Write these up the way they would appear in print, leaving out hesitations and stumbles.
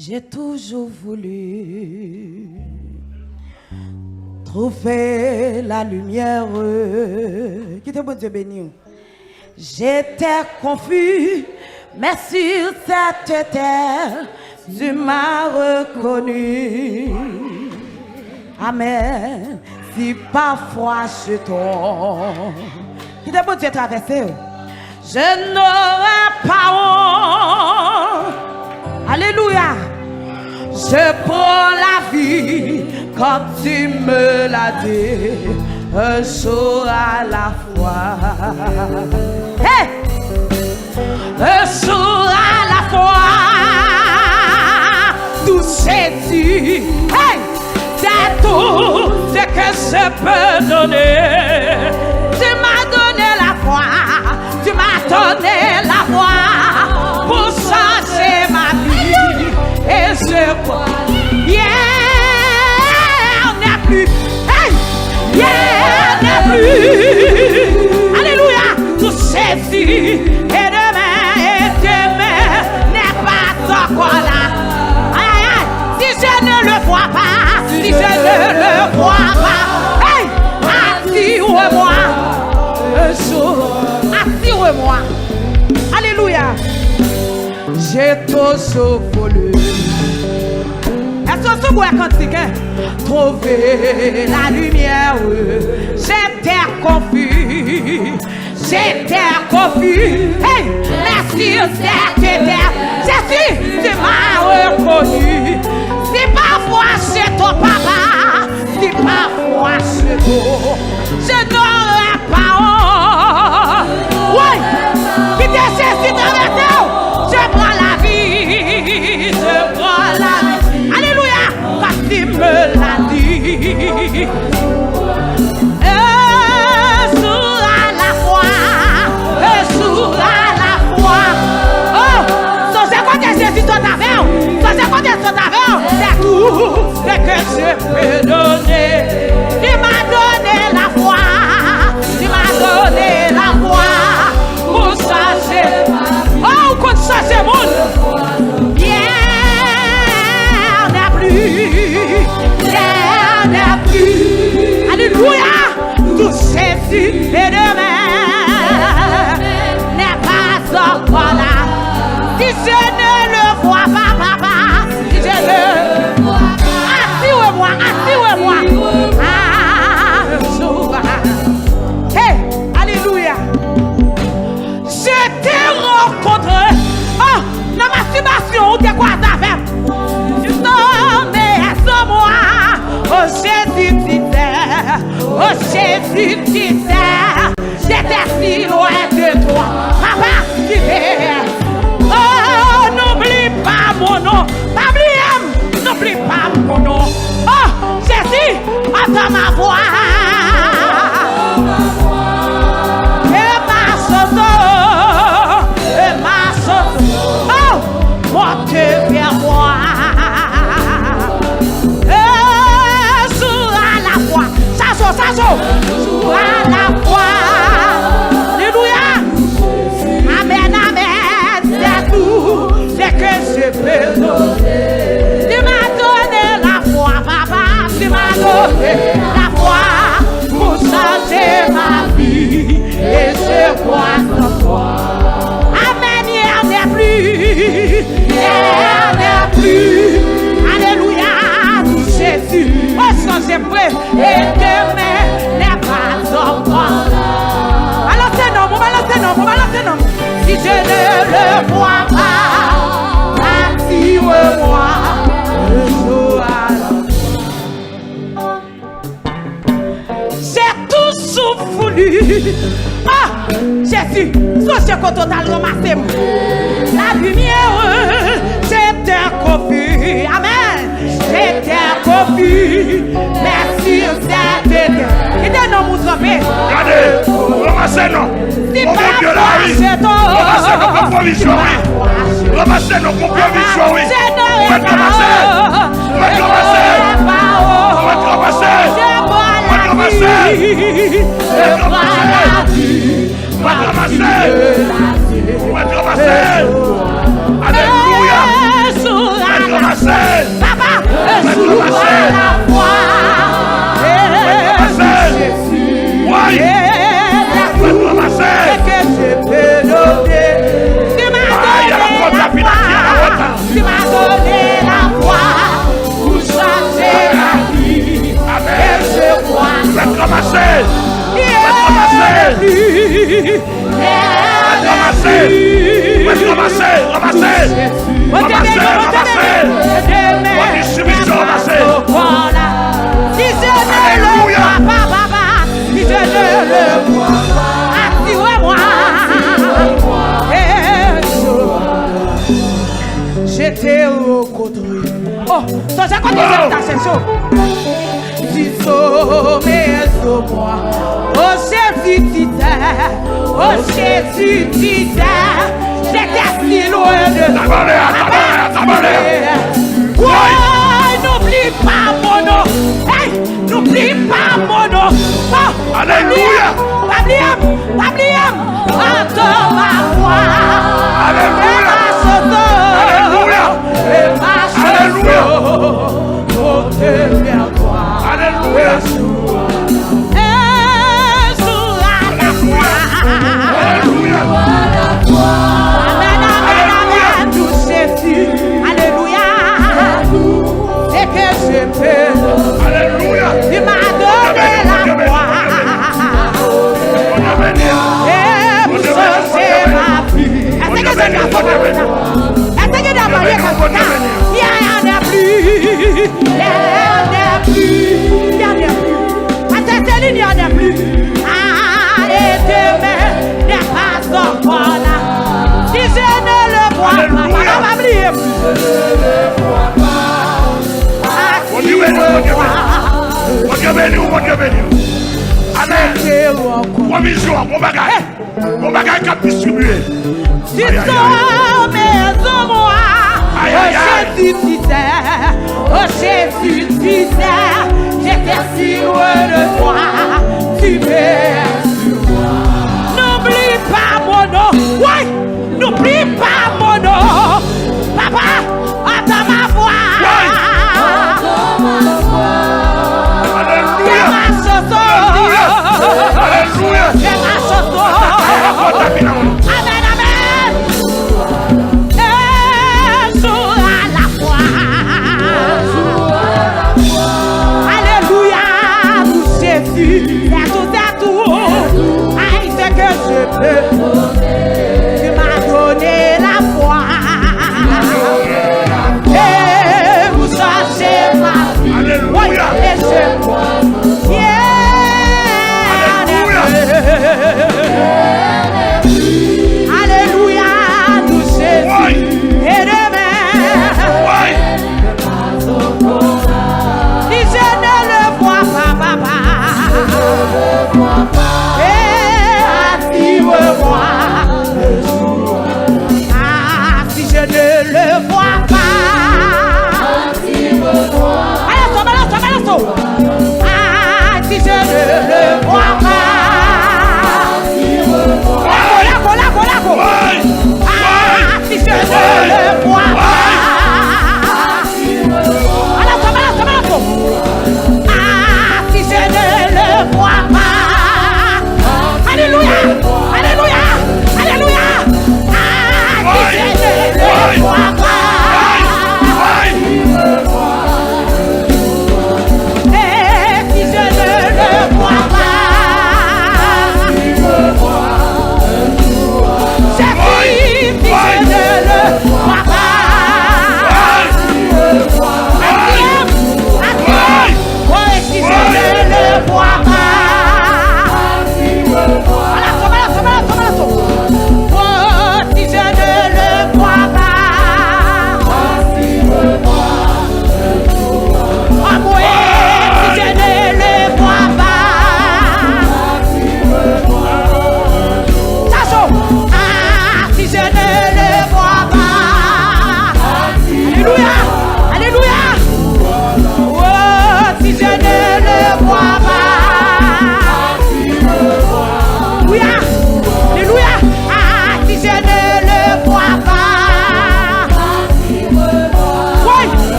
J'ai toujours voulu trouver la lumière. Qui te bon Dieu béni. J'étais confus, mais sur cette terre, tu m'as reconnu. Amen. Si parfois je tombe, qui te bon Dieu traversé, je n'aurai pas honte. Alléluia. Je prends la vie comme tu me l'as dit, un jour à la fois. Hey! Un jour à la fois. Tout Jésus, hey! C'est tout ce que je peux donner. Tu m'as donné la foi, tu m'as donné la foi pour changer ma vie. Et je crois, hier n'est plus, hey, hier n'est plus. Alléluia, tout Jésus. Et demain n'est pas encore là. Aïe, aïe, aïe, si je ne le vois pas, si je ne le vois pas, hey, attire-moi un jour, attire-moi. Alléluia. J'ai toujours voulu. Est-ce que vous avez cantique? Trouver la lumière. J'étais confus. J'étais confus. Hey, merci cette terre. Jésus, tu m'as reconnu. Si parfois chez ton papa, si parfois chez toi, je n'aurais pas honte. Oui, qui te Jésus traversé. Je prends la vie, je prends la vie. Alléluia, parce qu'il me l'a dit. Un jour à la fois, un jour à la fois. Oh, songez quoi que Jésus soit avec. Songez quoi que soit avec. C'est tout ce que je peux donner. Tu m'as donné la foi, tu m'as donné la foi pour changer. Oh, qu'on change le monde. Hier n'est plus. Hier n'est plus. Alléluia. Tout Jésus et demain n'est pas encore là. Si je ne le vois pas, papa, si je ne le vois pas, assure-moi, assure-moi. Hey, alléluia. Je t'ai rencontré. Oh, la masturbation, ou t'es quoi ça fait? Tu tombais sur moi. Oh Jésus, tu sais. Oh Jésus, tu sais. J'étais si loin de toi. Papa, tu sais. Oh, n'oublie pas mon nom. N'oublie pas mon nom. Oh, Jésus, entends ma voix. Monte vers moi. Jour à la fois. Sacho. Jour à la fois. Alléluia. Amen, amen. C'est tout ce que je peux donner. Tu m'as donné la foi, papa. Tu m'as donné la foi pour changer ma vie. Et je crois en toi. Amen, hier n'est plus. Hier n'est plus. Alléluia, tout Jésus. Oh, changez prêt. Et demain n'est pas encore là. Balancez non. Si je ne le vois pas, attire-moi le jour à la fois. J'ai toujours voulu. Ah, Jésus, songez qu'on total ramassé. La lumière, j'étais confus. Amen. J'étais confus. Merci, cette terre. Il est non, vous trompez. Regardez, ramassez non. Si pas ramassez non. Ramassez nos provisions, oui. Ramassez nos provisions, oui. Faites ramasser. Faites ramasser. Faites ramasser. Faites ramasser. Alléluia. construire. Oh, toi, j'ai compté cette ascension. Tu sommets sur moi. Oh, Jésus, tu t'es. Oh, Jésus, tu t'es. J'étais si loin de toi. Ouais, n'oublie pas mon nom. Hey, n'oublie pas mon nom. Oh, Alléluia. Pabliam. Attends ma voix. Alléluia. Alléluia. Alléluia. C'est que je peux. Alléluia. Tu m'as donné la foi. Et vous changer ma vie. Est-ce que c'est la faute? Est-ce que c'est la faute? Il n'y en a plus. Il n'y en a plus. À cette ligne, il n'y en a plus. Ah, et demain n'est pas encore là. Si je ne le vois pas, on va m'oublier. Mon bagage qui a distribué. Tu sommets de moi. Oh Jésus, tu t'es. Oh Jésus, tu t'es. J'étais si loin de toi. Tu m'es sur moi. N'oublie pas mon nom. Ouais, n'oublie pas mon nom. Papa, attends ma voix. Alléluia. Alléluia. Amen, amen. Et joue à la foi. Alléluia, nous Jésus, c'est tout. Aïe, c'est que je peux. Tu m'as donné la foi.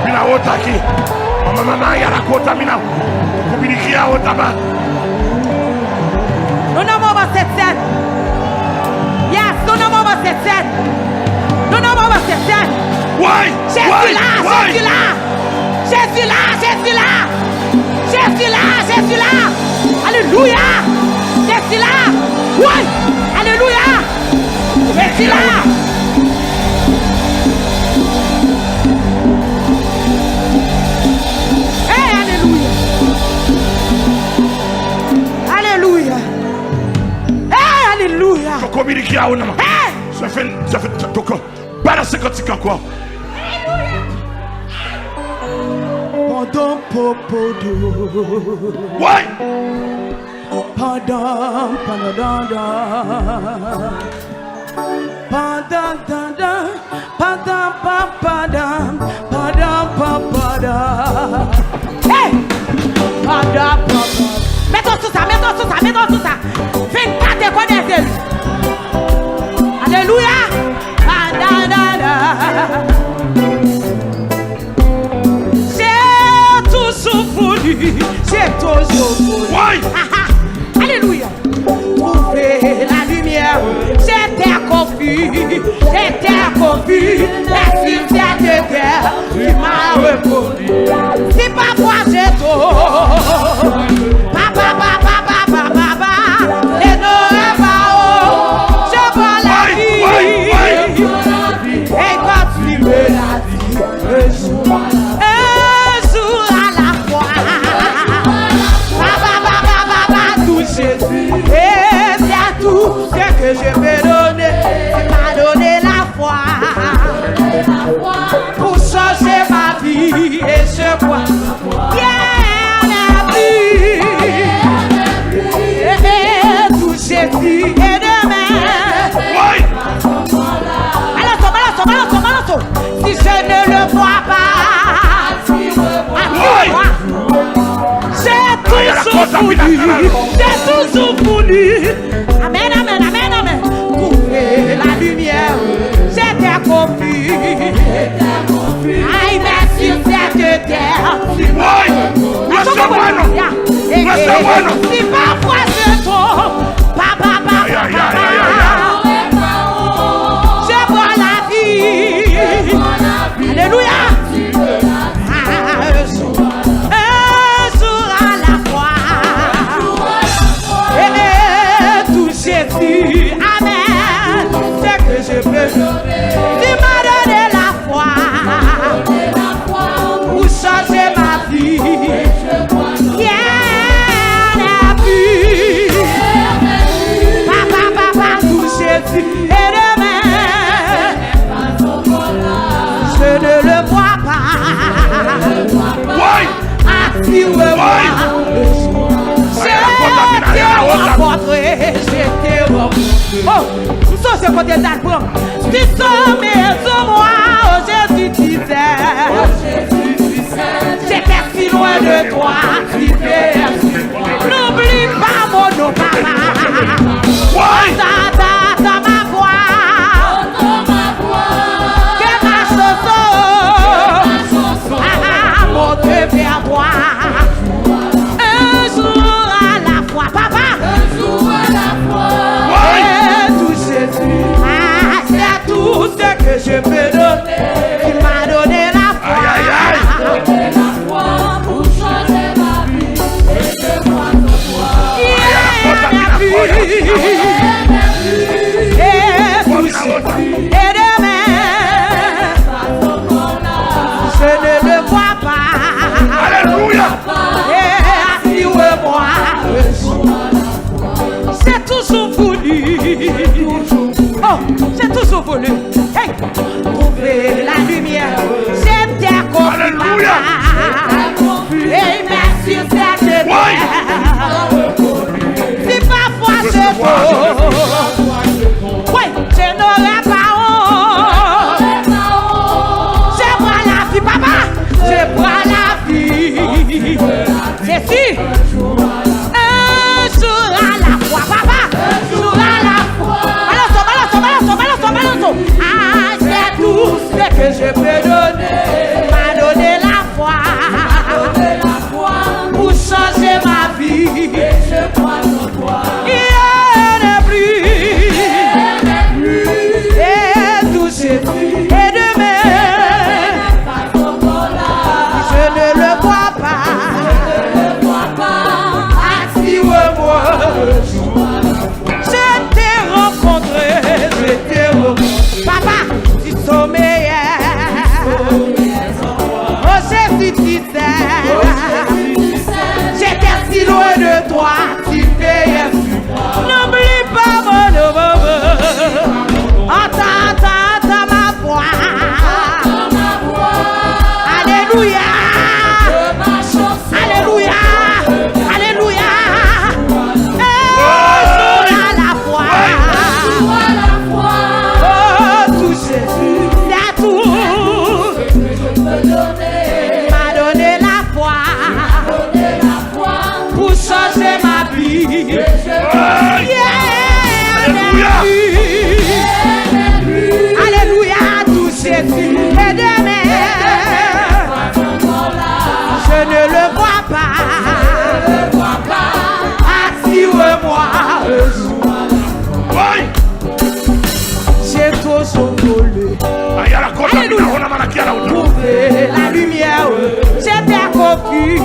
Minawotaki. Mama yarakota mina. Kubilikia otaba. Nous n'avons pas cette scène. Yes, nous n'avons pas cette scène. Nous n'avons pas cette scène. Why? Jésus là, Jésus là. Jésus là, Jésus là. Jésus là, Jésus là. Alléluia. Jésus là. Oui. Alléluia. Jésus là. Alléluia. Alléluia. Ça fait pas la 50 encore. Pendant popo d'eau. Ouais. Pendant. Hey! Mettons tout ça. 24 connaissez. Alléluia. J'ai toujours voulu. Ouais. Alléluia. Trouver la lumière. J'étais confus. La cimetière de guerre qui m'a répondu. Si parfois j'ai tort. Et non, je vois la vie. Et quand tu me l'as dit, un jour à la fois. Tout Jésus. Et c'est tout ce que je peux donner. Tu m'as donné la foi. Pour changer ma vie. Et je vois bien la vie. Et tout Jésus et demain. Balançons. Si je ne le vois pas, j'ai toujours voulu. Amen. Trouver la lumière. J'étais confus. Aïe, merci, cette terre. Si parfois je tombe, je vois la vie. Alléluia. Un jour à la fois. Et tout Jésus. Amen. C'est que je peux. Tu m'as donné la foi. Pour changer ma vie. Et demain, je ne le vois pas. Assis-moi. Je t'ai rencontré. Oh, ça c'est côté d'album. Tu sommes sur moi, oh Jésus, tu sais. J'étais si loin de toi, n'oublie pas mon nom, papa. Dans ma voix, que ma chanson monte vers toi. Un jour à la fois, papa. Et tout Jésus, c'est tout ce que je peux donner. Tu m'as donné la foi. Pour changer ma vie. Et je vois ton toi. Et demain, je ne le vois pas. Alléluia. Et assis-moi. J'ai toujours voulu. Oh, j'ai toujours voulu. Hey, que je peux donner. M'a donné la foi pour changer ma vie. Et je crois en toi. Il n'est plus. Et tout c'est plus. Et demain, je ne le vois pas. Assure-moi. Je t'ai rencontré. Papa, tu sommeillais. Oh Jésus, tu sais. J'étais si loin de toi, tu veillais sur moi. N'oublie pas mon neveu. Entends ma voix. Alléluia. Alléluia. Alléluia. Et à la foi. Oh, tout Jésus, c'est tout. M'a donné la foi pour changer ma vie. Alléluia, tout Jésus. Et demain, je ne le vois pas. Assure-moi. J'ai trop volé. Trouver la lumière. J'étais confus.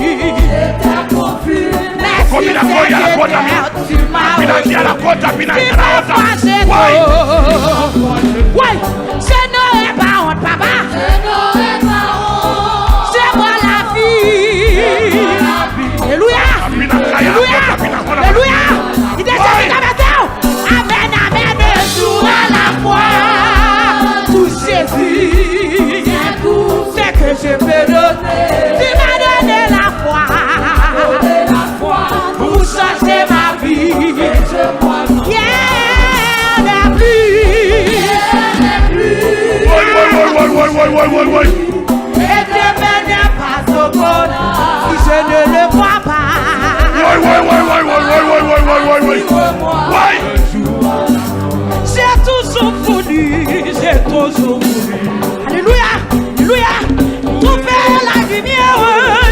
Mais si c'était tu m'as oui, je n'aurais pas honte, papa. C'est moi la vie. Alléluia. Alléluia. Alléluia. Il descend de la maison. Amen, amen. Un jour à la foi. Tout Jésus. C'est que je peux donner. Tu m'as donné la foi. Pour changer ma vie. Yeah, n'est plus. Et demain n'est pas au bon si je ne le vois pas. J'ai toujours voulu, j'ai toujours voulu. Alléluia, alléluia. Trouver la lumière,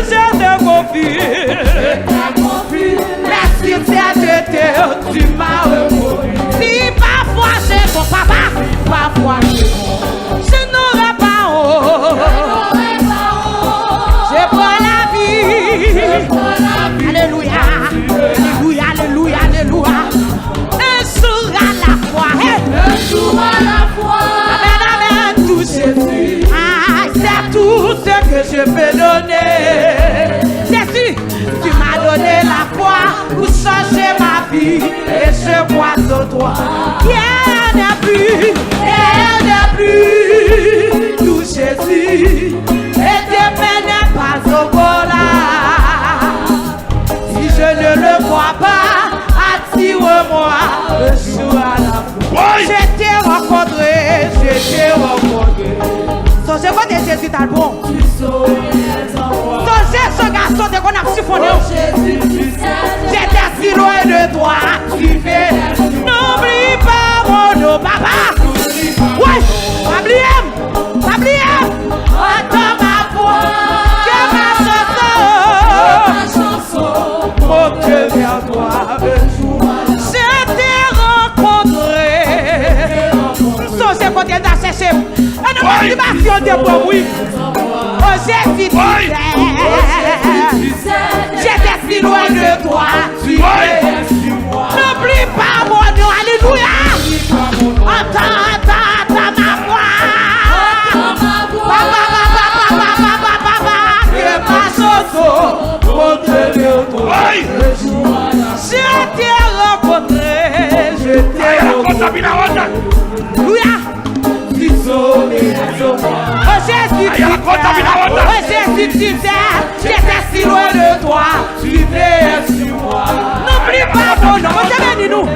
je te confie. Merci de Dieu, tu m'as reconnu. Si parfois j'ai mon papa, parfois je n'aurai pas honte. Je prends la vie. Alléluia, alléluia, alléluia, alléluia. Un jour à la fois. Un jour à la fois. Amen, amen, tout Jésus. Ah, c'est tout ce que je peux donner. Jésus, tu m'as donné la foi pour changer ma vie. Et je crois en toi. Rien n'est plus. Tout Jésus. Et demain n'est pas au voilà. Si je ne le vois pas, attire-moi. Je suis à la foi. Je t'ai rencontré. Songez quoi de Jésus t'as bon. Songez ce garçon de qu'on a siphonné. J'étais si loin de toi. Tu fais. N'oublie pas mon nom, papa. Ouais, Fabliem. Attends ma voix. Que ma chanson. Mon Dieu, vers toi. Je t'ai rencontré. Songez quoi de t'as cherché. Motivation de moi, oui. Oh Jésus, tu sais. J'étais si loin de toi. Tu es. N'oublie pas mon nom. Alléluia. Attends ma voix. Papa. Que ma chanson monte vers toi. Je t'ai rencontré. Alléluia. Oh Jésus, tu sais, j'étais si loin de toi, tu veilles sur moi. N'oublie pas mon nom, nous.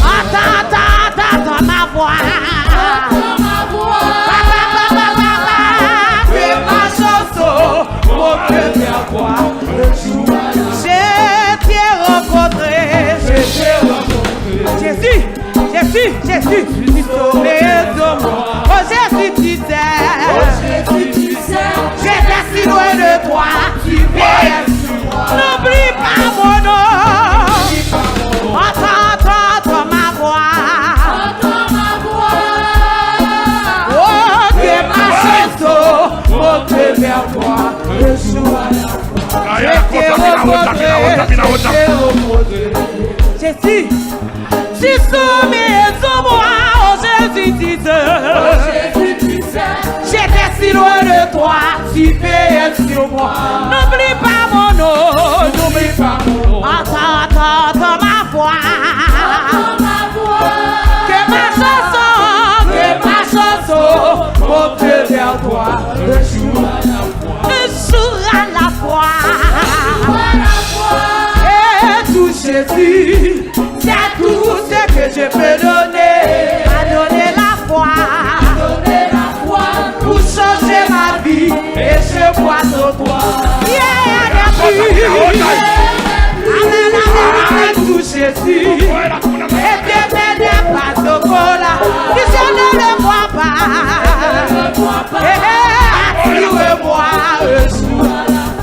Attends ma voix. Que ma chanson monte vers toi. Je t'ai rencontré. Jésus, tu sauves de moi. Oh Jésus, tu sais. Jésus, tu soumis sur moi, oh Jésus disait, j'étais si loin de toi, tu payais sur moi. N'oublie pas mon nom, n'oublie pas mon nom. Entends ma voix, que ma chanson monte vers toi, un jour à la fois. Jésus, c'est tout ce que je peux donner. À donner la foi, pour changer ma vie. Et je crois en toi. Amen, tout Jésus. Et que mes pas de cola. Si je ne le vois pas, attire-moi un jour.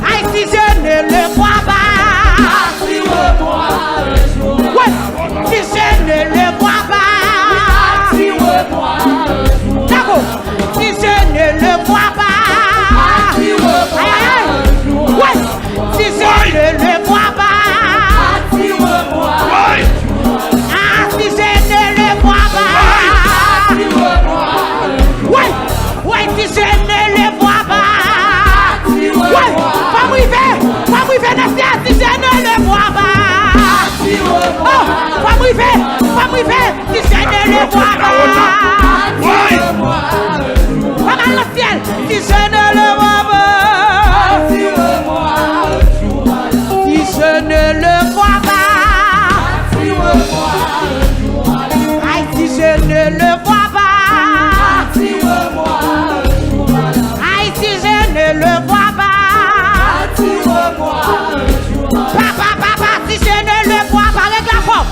Aïe, si je ne le vois pas. Ouais, si je ne le vois pas, d'accord. Si je ne le vois pas, ouais, si je ne le vois pas, ah, si je ne le vois pas, ouais, ouais, si je ne le vois pas, ouais, pas m'river, si je ne le vois pas. Oh, pas m'river, si je ne le vois pas. Pas mal le ciel, si je ne le vois pas. Si je ne le vois pas. Aïe, si je ne le vois pas. Aïe, si je ne le vois pas. Papa, si je ne le vois pas avec la forme.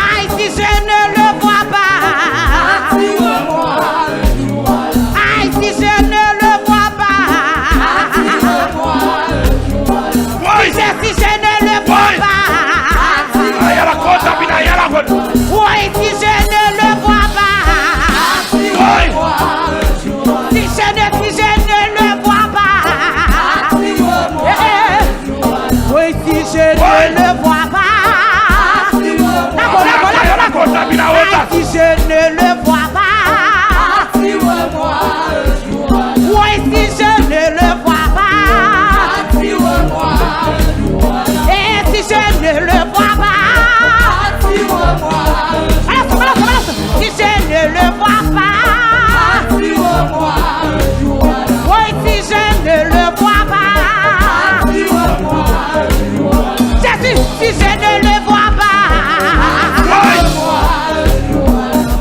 Aïe, si je ne le vois pas. Aïe, si je ne le vois pas. Si je ne le vois pas. Oui, si je ne le vois pas. Si je ne le vois pas. Oui, si je ne le vois pas. Si je ne le vois pas. Oui, si je ne le vois pas. Et si je ne le vois pas. Si je ne le vois pas. Oui, si je ne le vois pas. Jésus, si je ne le vois pas.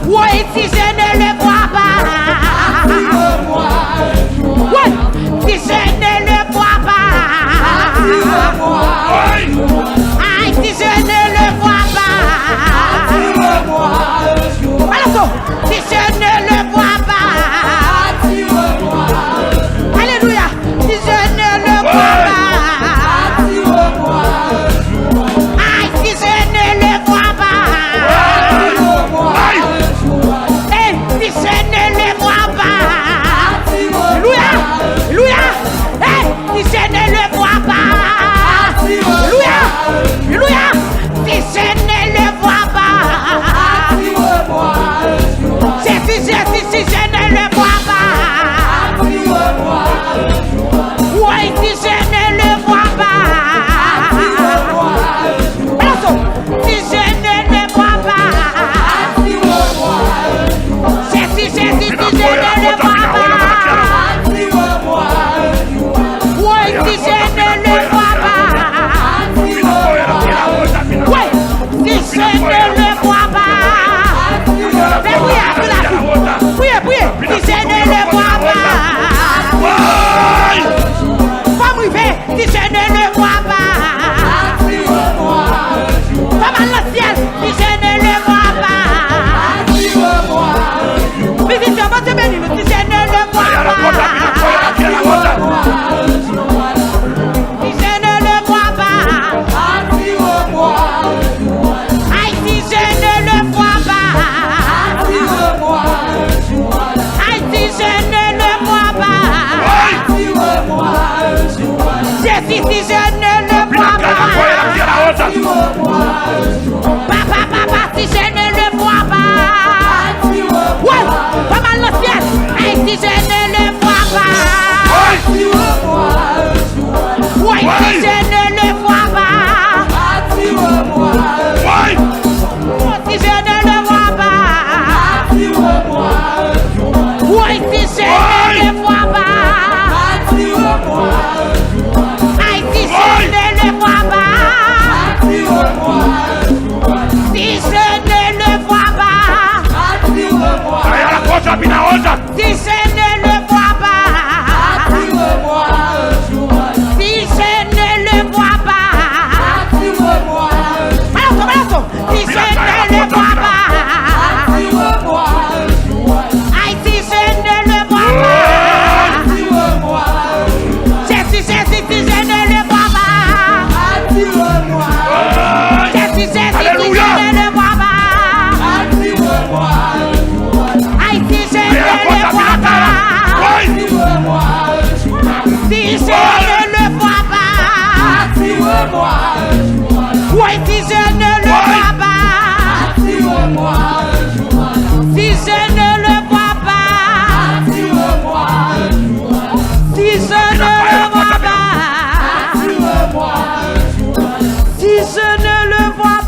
Oui, si je ne le vois pas. Oui, si je ne le vois pas. Aïe, si je ne le vois pas. Alors, si je ne le vois pas. Alléluia, si je ne le vois pas. Aïe, si je ne le vois pas. Et si je ne le vois pas. Alléluia, alléluia. Et si je ne le vois pas. Alléluia, alléluia. Si je ne le vois pas. Si Papa, papa, si je ne le vois pas. Ouais, pas mal le ciel. Hey, si je ne le vois pas. Ouais, si je ne le vois pas. Si je ne le vois pas. Ouais, si je ne le vois pas. Hey, si je ne le vois pas. Si je ne le vois pas. Si je ne le vois pas. Si je ne le vois pas. Malato. Si je ne le vois pas. Aïe, si je ne le vois pas. Jésus, si je ne le vois pas. Jésus, si je ne le vois pas. Aïe, si je ne le vois pas. Si je ne le vois pas. Oui, si je ne le vois pas. Si je ne le vois pas. Si je ne le vois pas. Si je ne le vois pas.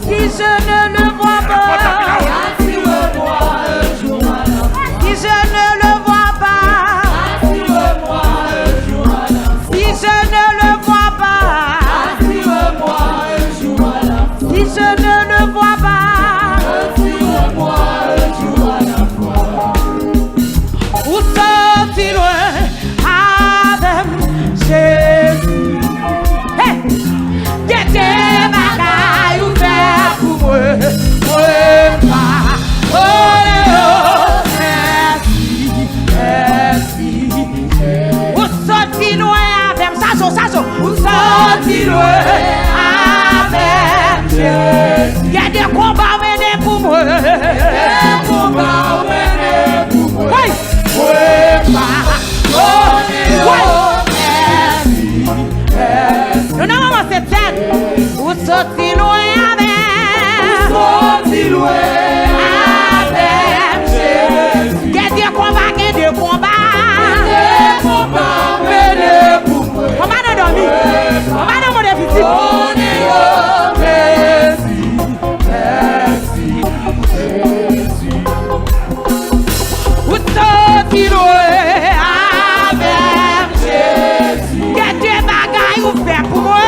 Si je ne le vois pas. Si je ne le vois pas. Si je ne le vois pas. Si je ne le vois pas. Où sont-ils loin avec Jésus? Hey! Get des bagailles ouvertes pour moi. Moi pas. Oh, merci. Où sont-ils loin avec Sasso? Où sont-ils loin avec Jésus? Get des combats menés pour moi. Oui. Nous n'avons cette scène. Où sont-ils loin avec Jésus? Qu'est-ce qu'on va gagner de combat? On va nous dormir. On va nous mon déficit. Où sont-ils loin avec Jésus? Qu'est-ce que bagaille ou fait pour moi?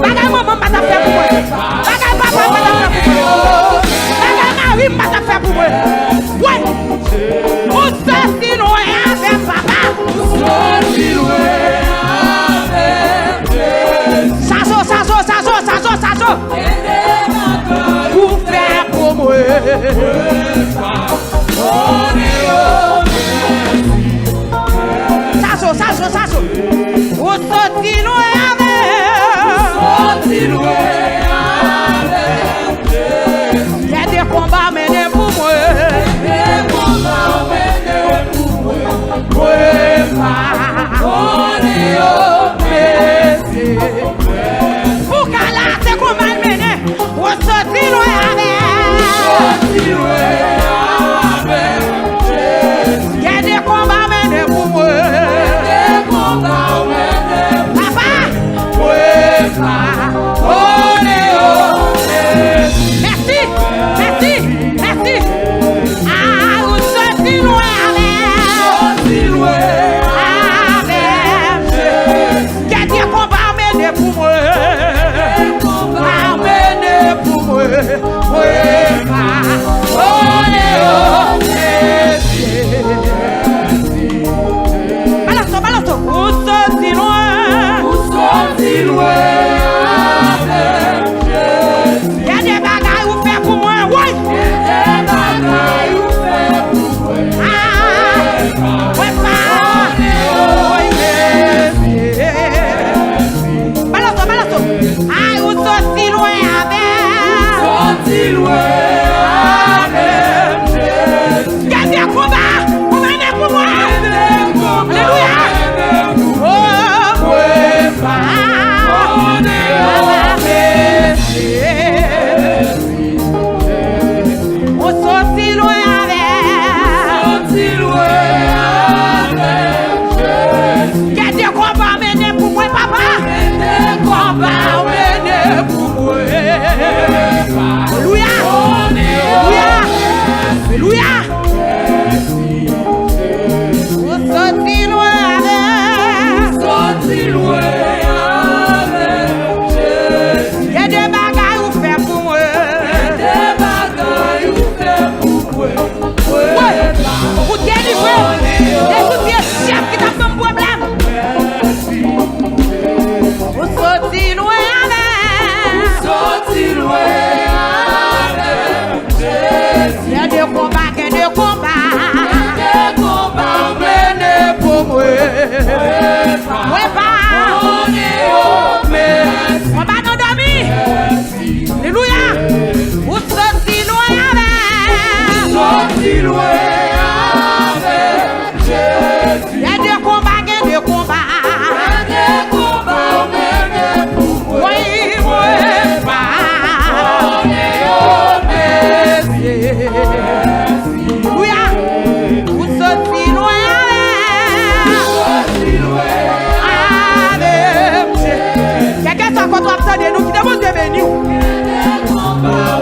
Bagaille maman pas fait pour moi. Bagaille papa pas fait pour moi. Bagaille mari pas fait pour moi. Ouais. Où sont-ils loin avec papa? Sasso. Ou fait pour moi. Sasso. Où sont-ils loin avec? Il y a des combats menés pour moi. Pour qu'à la c'est combat mené. Où sont-ils loin avec? Il y a des combats menés pour moi. Papa. Merci. Ah, où sont-ils loin avec? Il y a des combats menés pour moi. Balato. Où sont-ils loin? Il y a des bagailles ou fait pour moi. Oui. Balato. Aïe, où sont-ils loin avec? Alléluia. Vous sortez loin avec. Sortez loin avec Jésus. Il y a des bagailles où faire pour moi. Il y a des bagailles où faire pour moi. Vous délivrez des outils chefs qui t'ont fait un problème. Vous sortez loin avec. Sortez loin avec Jésus. Il y a des combats, il y a des combats. Menez pour moi. Ouais, pas. On va nous dormir. Alléluia. Vous sortez loin avec. Sortez loin avec Jésus. Il y a des combats, il y a des combats. Il y a des combats, menez pour moi. Oui, ouais, pas. Alléluia. Vous sortez loin. Quelqu'un soit contre absent de nous qui demande de venir.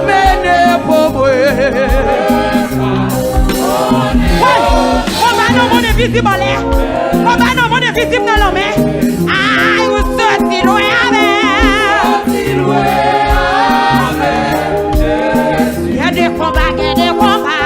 Menez pour moi. On va nous monde visible en l'air. On va nous monde visible dans la main. Ah, vous sortez loin avec. Il y a des combats, il y a des combats.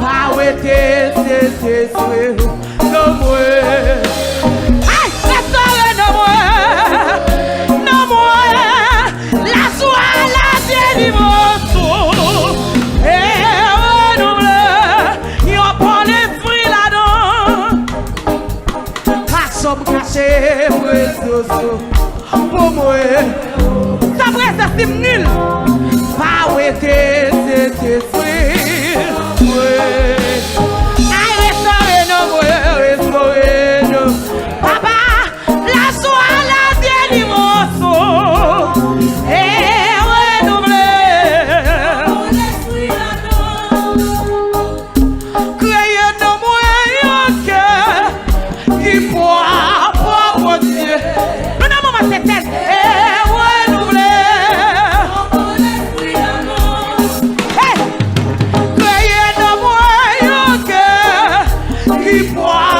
Ah ouais, t'es non moi. Aïe, restaurez non moi, la soie, la délivrance. Et renouvelé, y'en prend l'esprit là-dedans. Passons caché, pour moi. Ça vrai, ça c'est nul. Ah ouais, t'es Papa, la soie, la délivrance est renouvelée. Créez dans moi un cœur qui croit pour mon Dieu. Non, non, maman, c'est elle. Est renouvelée. Créez dans moi un cœur qui croit.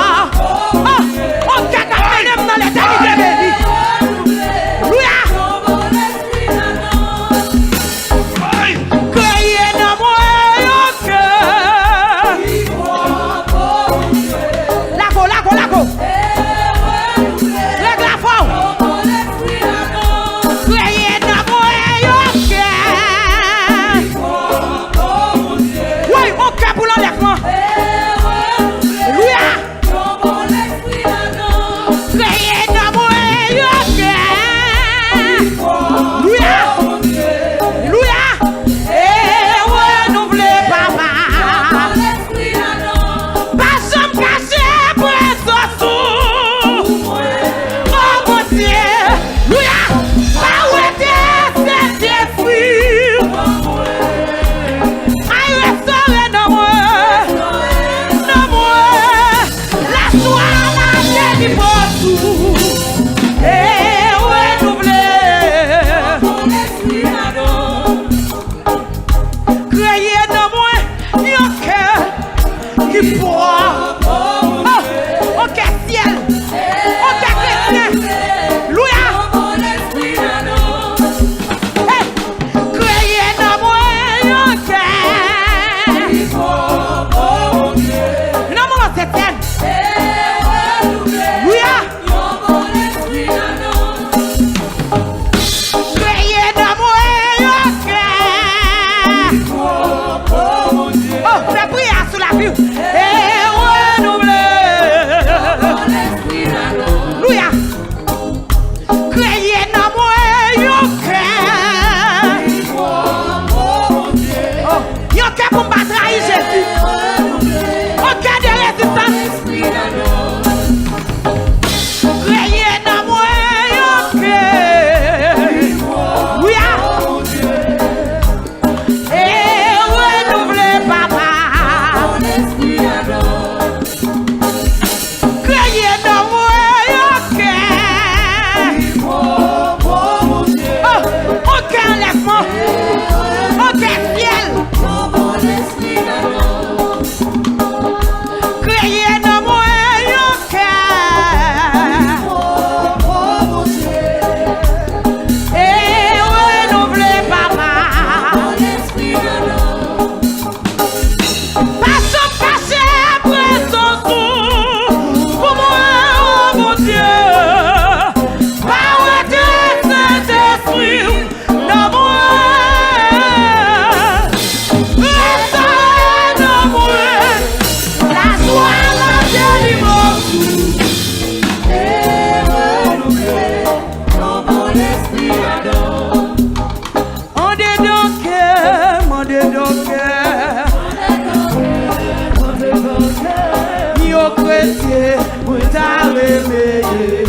yo chrétien, moi t'a réveillé.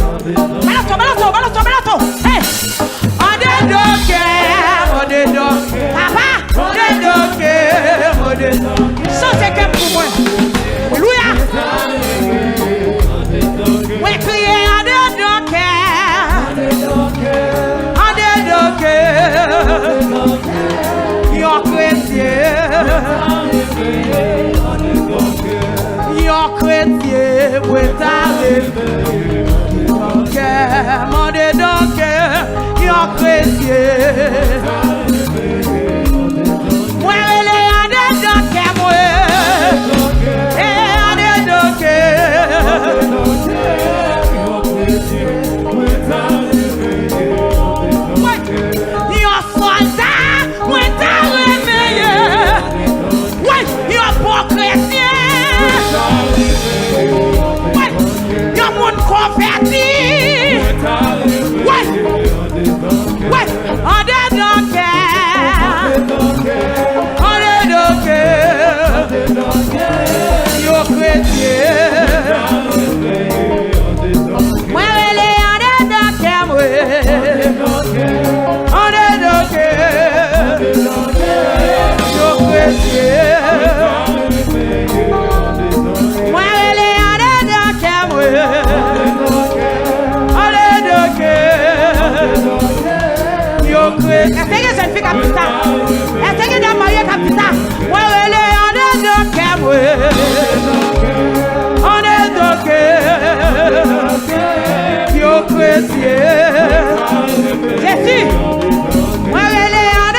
Balato, hey! On est donc, papa, on est donc, ça c'est comme pour moi. Alléluia. Oui, crier, on est donc, yo chrétien, moi t'a réveillé. Mon donc, yo chrétien. Moi, elle est donc, moi. Jésus, moi elle est en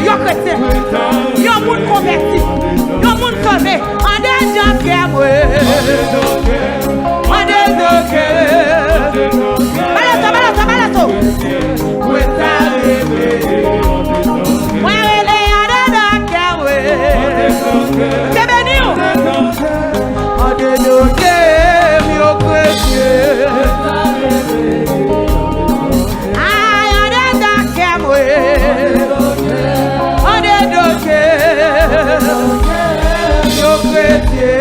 yo chrétien, yo moun converti, yo moun sauvé, on est dans Pierre, on est dans Balato, où est arrivé, moi elle est dans Pierre, c'est béni, on est dans yo chrétien. Yo chrétien,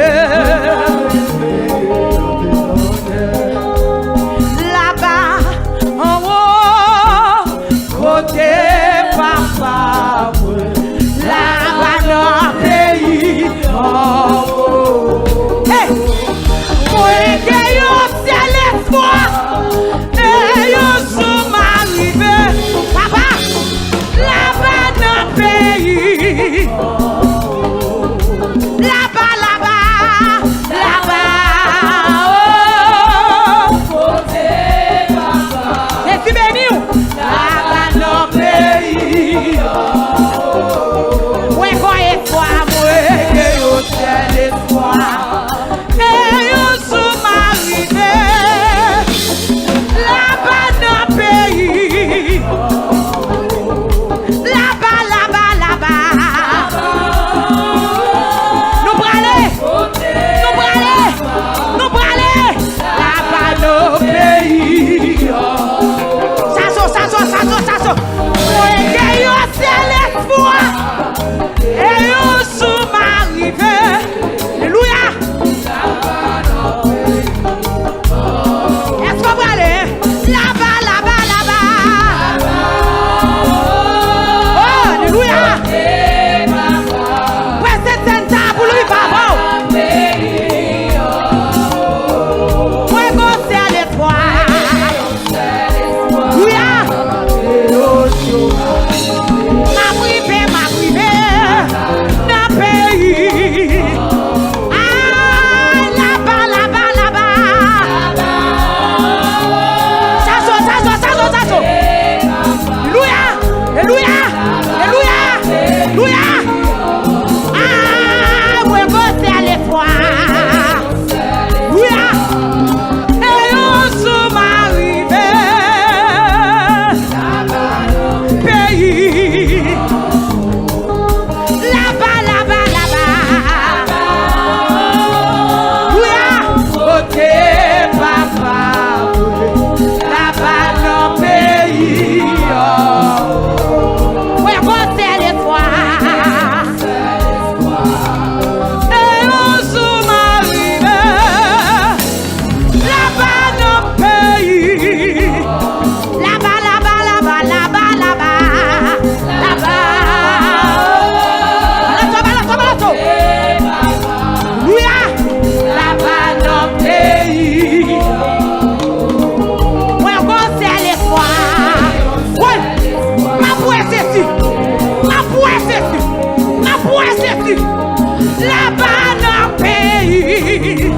Là-bas dans le pays.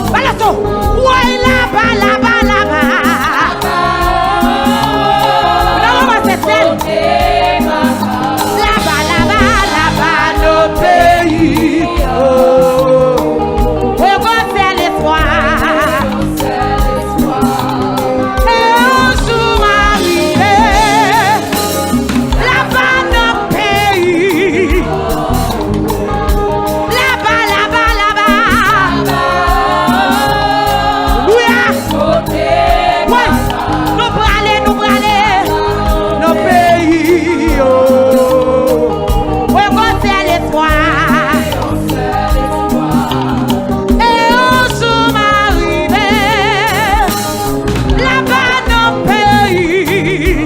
Voilà ça. Ouais, là-bas, là-bas, là-bas. Là-bas, c'est celle. Là-bas, là-bas, là-bas, nos pays. Oh, c'est l'espoir. Et un jour arrivé. Là-bas, nos pays. Là-bas, là-bas, là-bas. Alléluia. Ouais, nous brûler, nos pays. Oh, c'est l'espoir. Et un jour arrivé. Là-bas, nos pays.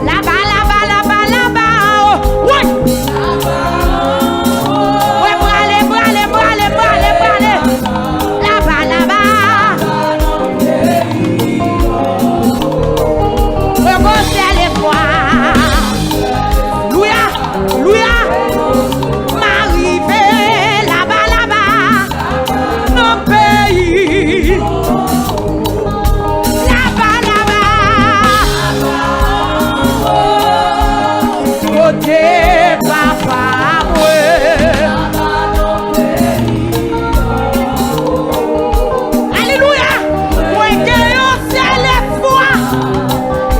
Là-bas, là-bas, là-bas, là-bas. Ouais. Ouais, brûler. Là-bas, là-bas. Ouais, c'est l'espoir. Louia, louia. M'arriver là-bas, là-bas. Nos pays. Là-bas, là-bas. Côté papa, ouais. Alléluia. Moi, que yo c'est l'espoir.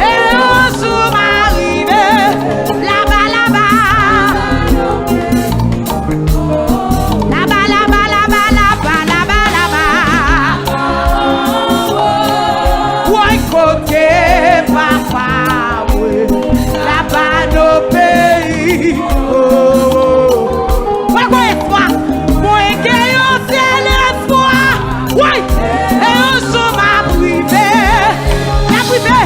Et un jour m'arriver. Là-bas, là-bas. Là-bas, là-bas, là-bas, là-bas, là-bas, là-bas. Ouais, côté papa, ouais. Là-bas, nos pays. Oh. Ouais, quoi, espoir. Ouais, que yo c'est l'espoir. Ouais. Et un jour m'a privé. La privé.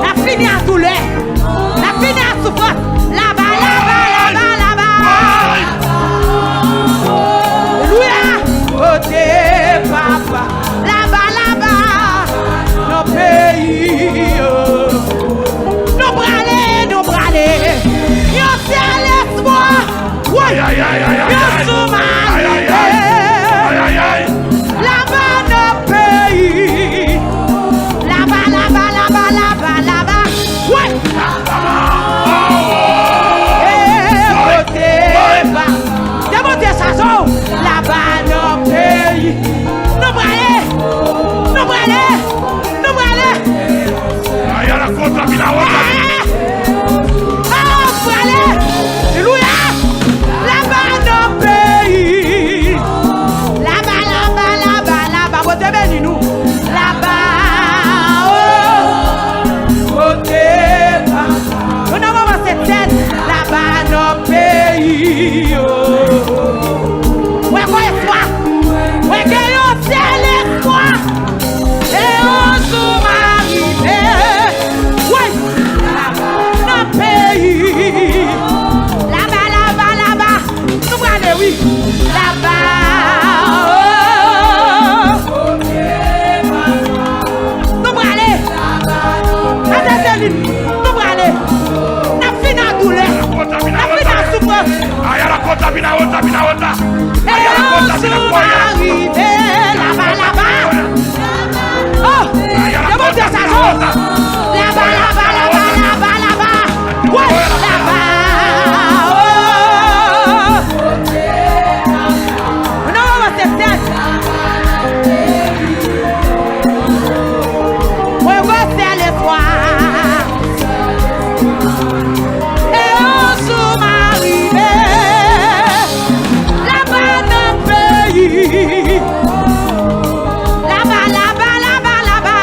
La fini à douleur. La fini à souffrance. Là-bas, là-bas, là-bas, là-bas. Alléluia. Côté papa. Là-bas, là-bas. Nos pays. Oh. Nous brûler. Yo c'est l'espoir. Ouais. Aïe, aïe, aïe, aïe, aïe, Yo aïe. sous ma Aïe, aïe, vie. aïe, aïe, aïe. Là-bas, nos pays. Là-bas, là-bas, là-bas, là-bas, là-bas. Ouais. Côté bas. Démontez ça, so. Là-bas, nos pays. Nous brûler. Aïe, à la contamina, Alléluia. Là-bas, nos pays. Là-bas, là-bas, là-bas, là-bas. Vous te bénis, nous. Là-bas, oh, côté bas. On a vraiment cette tête. Là-bas, nos pays. Oh. Ouais, quoi, espoir. Ouais, que yo, c'est l'espoir. Et on se marie. Ouais, là-bas, nos pays. Là-bas, là-bas, là-bas. Nous allons, oui. Là-bas. Oh. Nous allons. Attendez, nous allons. N'a fini à douleur. N'a fini à souffrance. Aïe, à la contamina, Et on se marie. Là-bas, là-bas. Oh, démontez ça, so. Là-bas, là-bas, là-bas, là-bas, là-bas. Ouais, là-bas. Oh. Non, c'est tête. Ouais, ouais, c'est l'espoir. Et on se marie. Là-bas, nos pays. Là-bas, là-bas, là-bas, là-bas.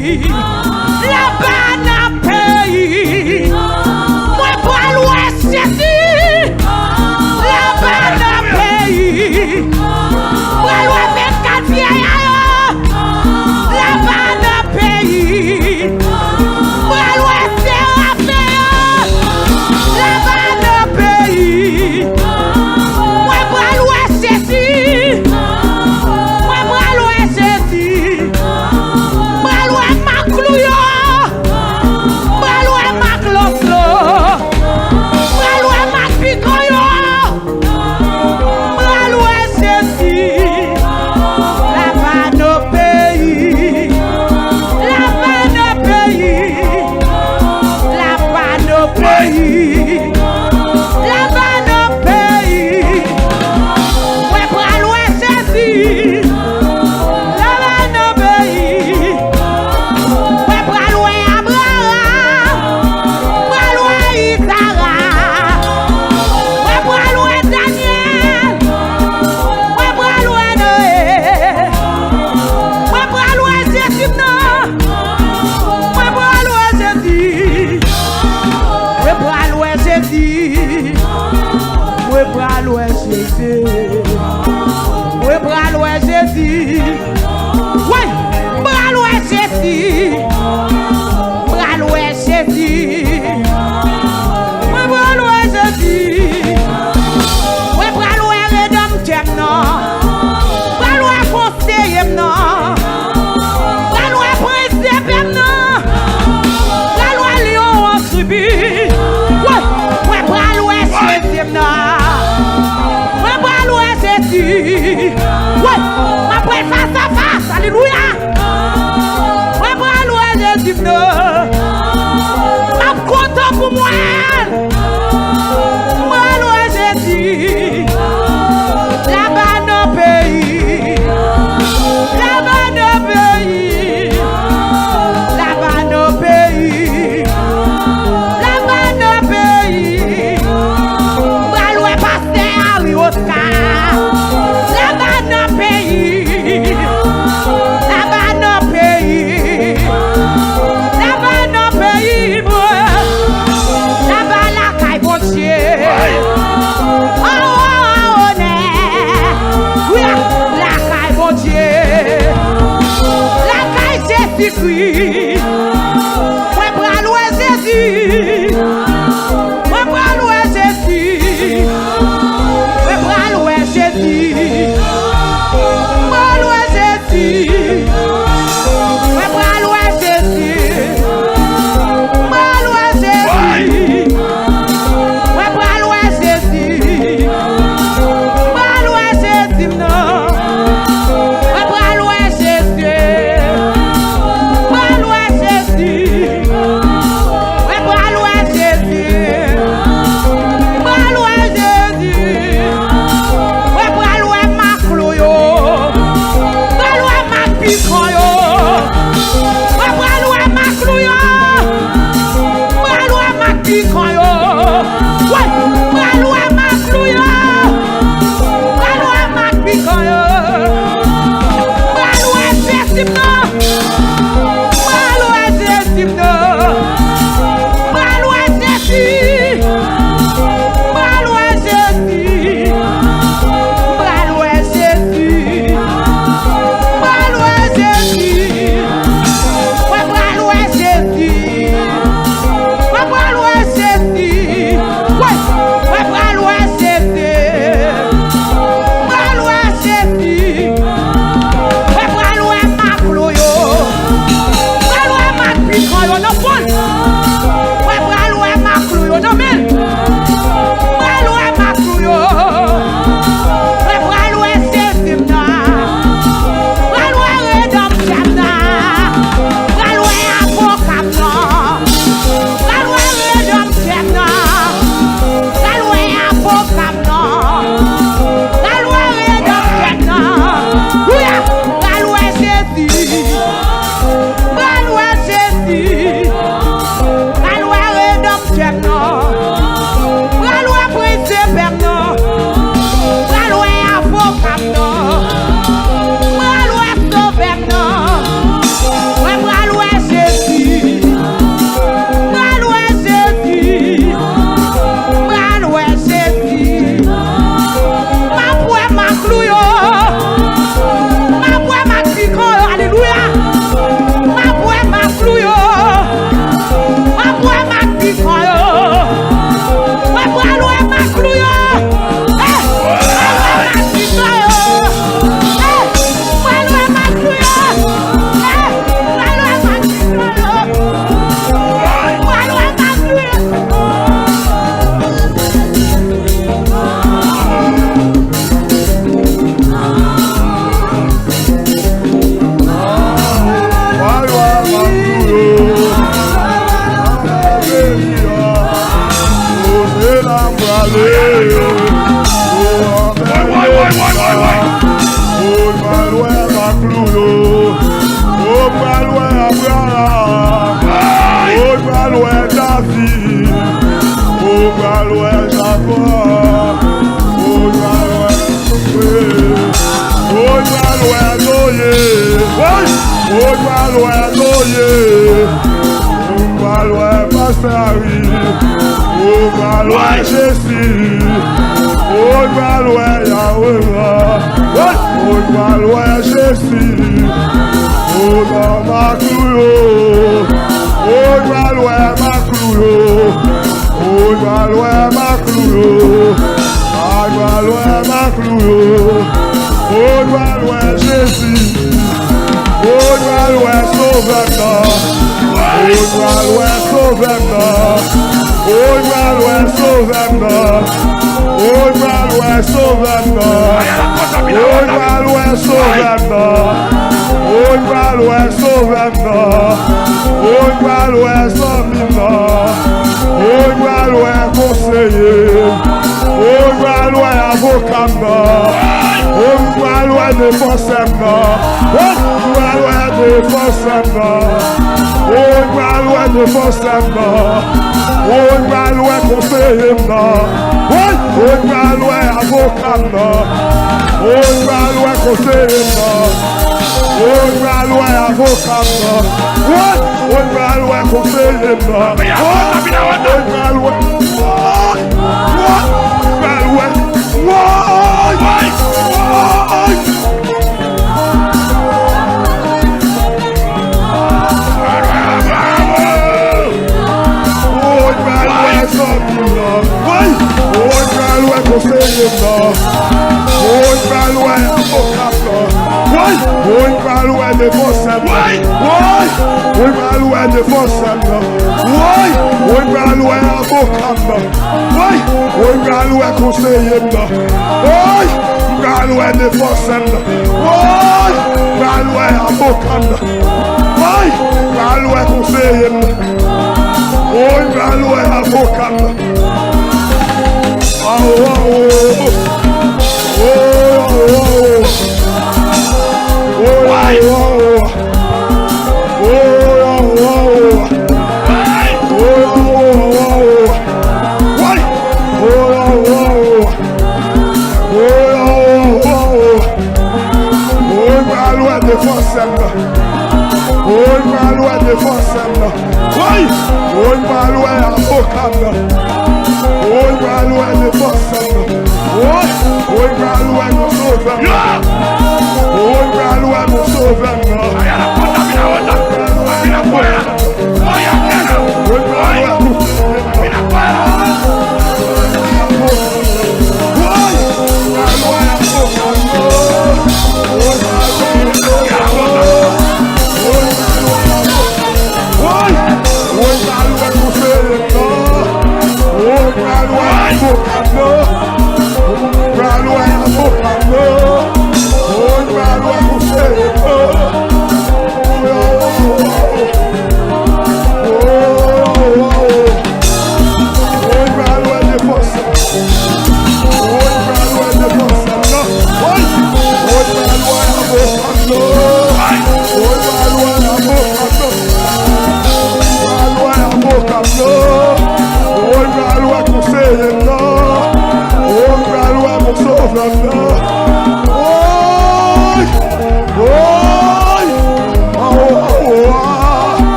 pays. Là-bas dans le pays. Moi, pour l'ouest, c'est là-bas dans le pays. Moi, l'ouest, 24 vieillards. Là-bas dans le pays. Moi, l'ouest, c'est Raphaël. Là-bas dans le pays. Moi, pour l'ouest, c'est moi, pour l'ouest, c'est moi, l'ouest, ma clouillon.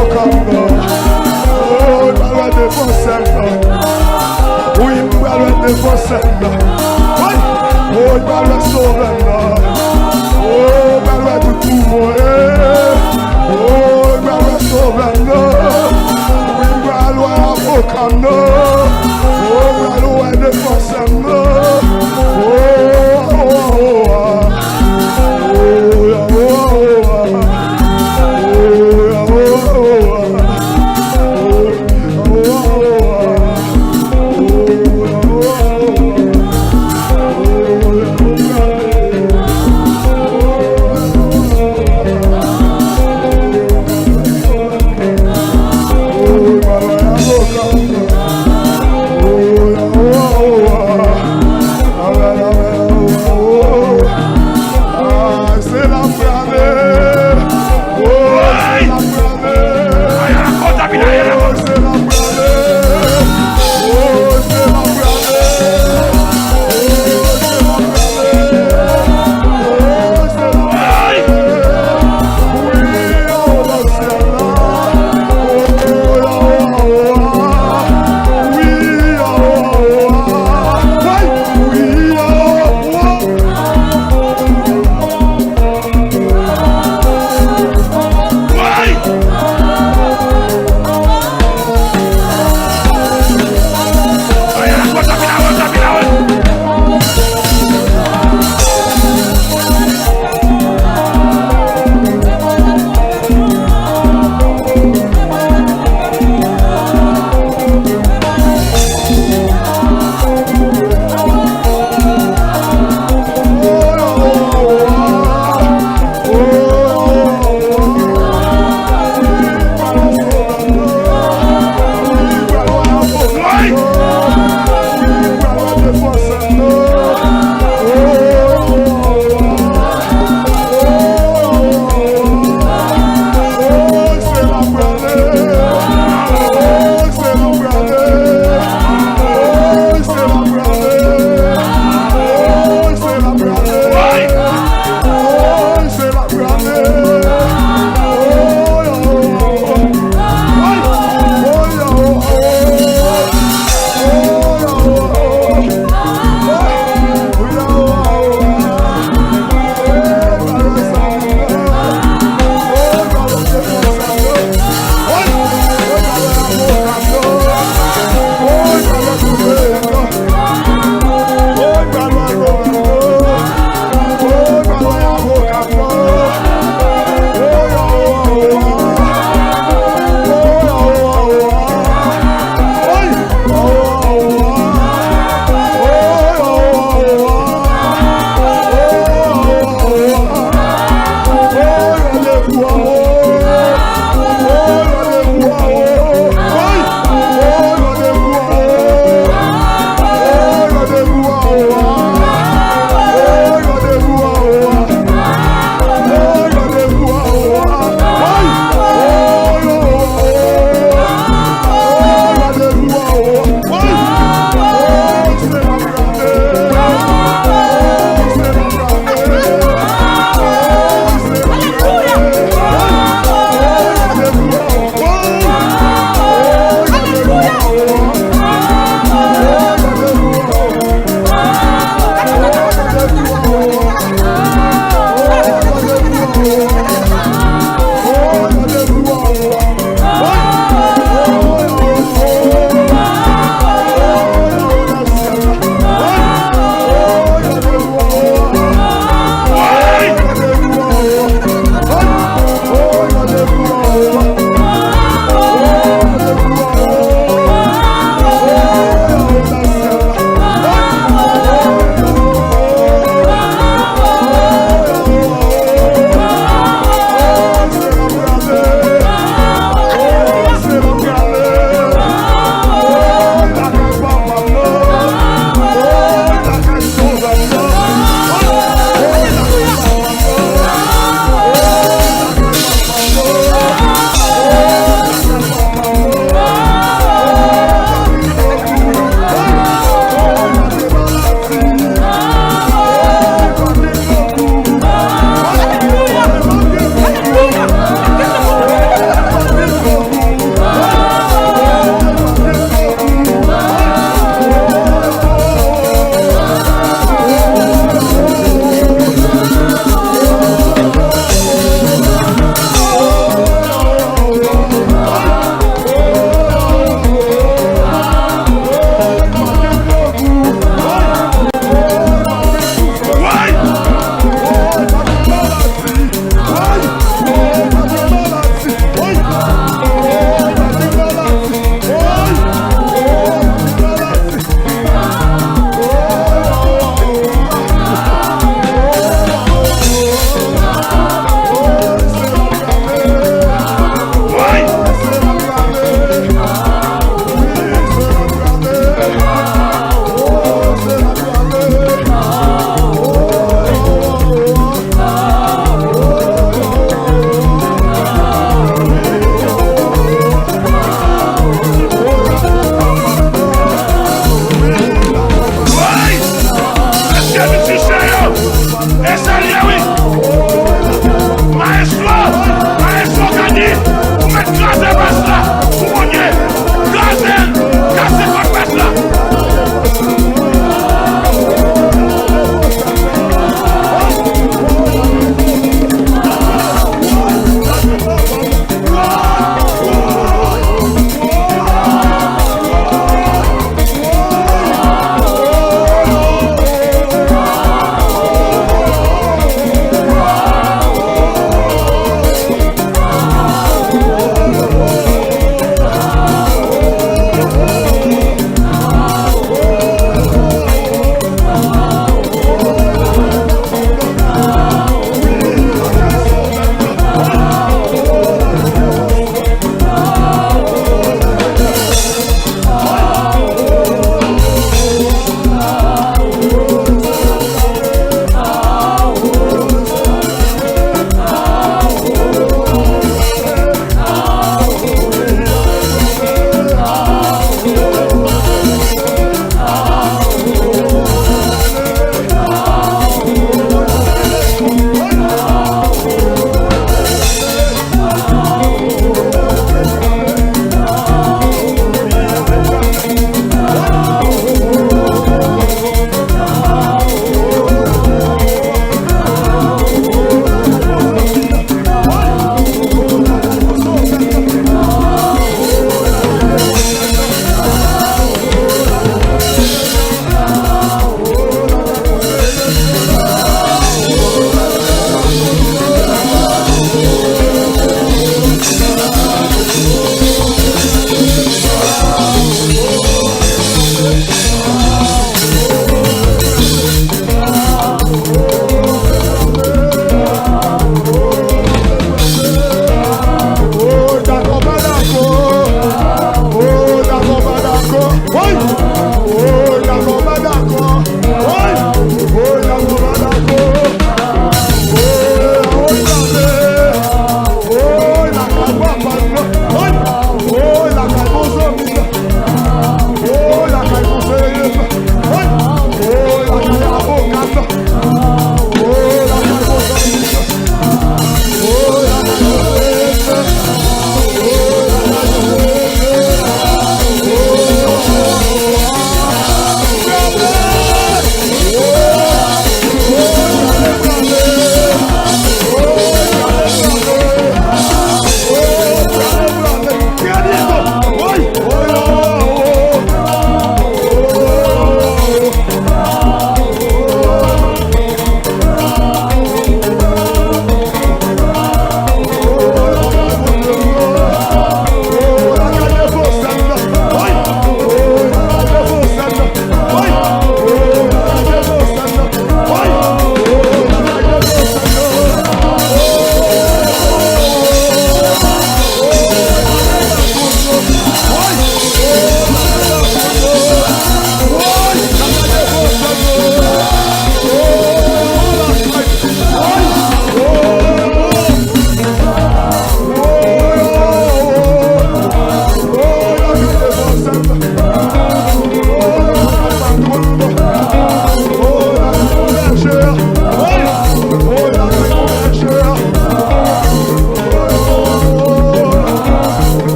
avocat. Oh, il va le défoncer. Oui, il va le défoncer. Oh, il va le sauver. Oh, il va le tout mourir. Oh, il va le sauver. Oui, il va le avocat. Oh, il va le défoncer.